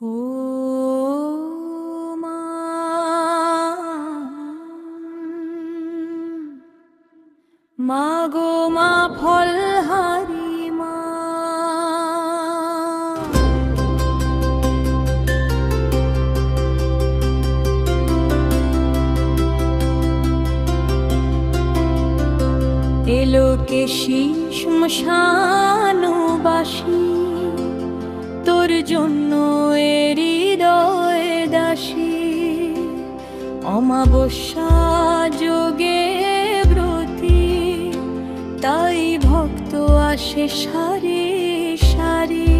ও মা, মা গো মা ফলহারি মা, এলো কেশি শ্মশানবাসী, তোর জন্য হৃদয় দাসী। অমাবস্যা যোগে ব্রতী, তাই ভক্ত আসে সারি সারি।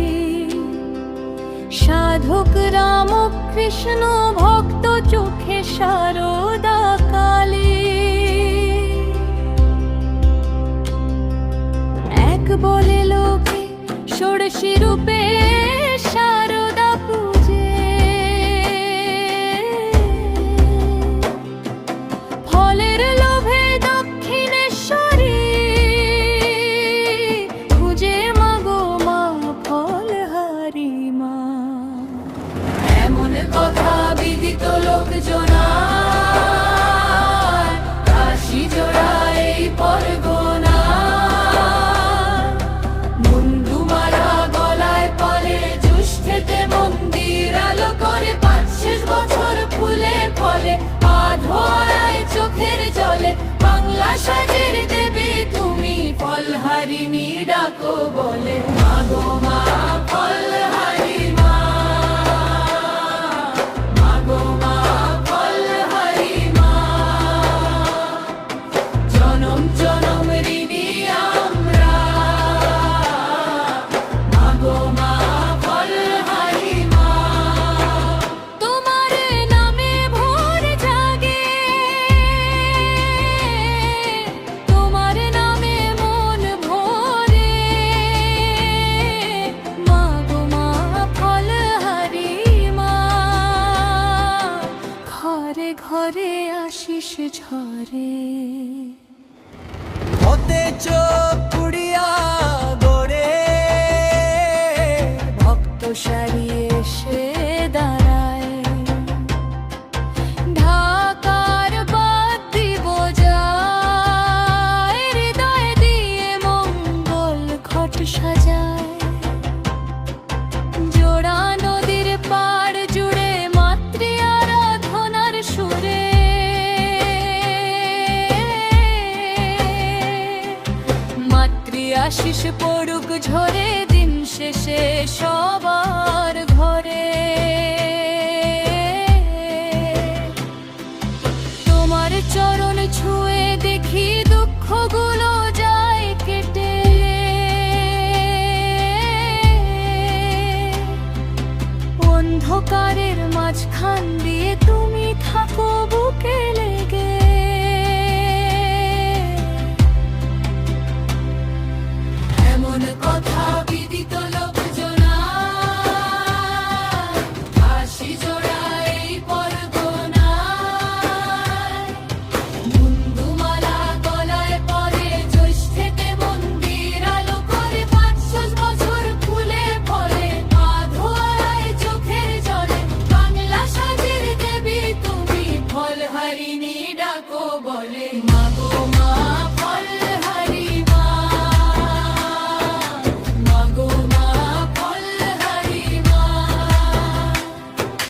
সাধক রামকৃষ্ণ ভক্ত চোখে শারদা কালী। এক বলে লোকে ষোড়শী রূপে শারদা পূজে। ফলের লোভে দক্ষিণেশ্বরী, পূজে মাগো মা ফলহারি মা। এমন কথা বিদিত লোকজনার, কাশী জোড়া এই পরগনা। মন্দির আলো করে ৫-৬ বছর ফুলে ফলে, আধোয়ায় চোখের জলে। বাংলা সাজের দেবী তুমি, ফলহারিণী ডাকো বলে। মাগো মা ফলহারি মা, মাগো মা ফলহারি মা। জনম জনম ঋণী আমরা, মাগো মা ঘরে আশিস ঝরে। হতে চোখ পুড়িয়া গড়ে, ভক্ত সারি এসে দাঁড়ায়। ঢাকার বাদ্যি বোঝায়, হৃদয় দিয়ে মঙ্গল ঘট সাজায়। জোড়া নদীর পাড় জুড়ে মাতৃ আরাধনার সুরে। মাতৃ আশিস পড়ুক ঝরে, দিন শেষে সবার ঘরে। তোমার চরণ ছুঁয়ে দেখি দুঃখগুলো যায় কেটে। অন্ধকারের মাঝখান দিয়ে তুমি থাকো বুকেলে।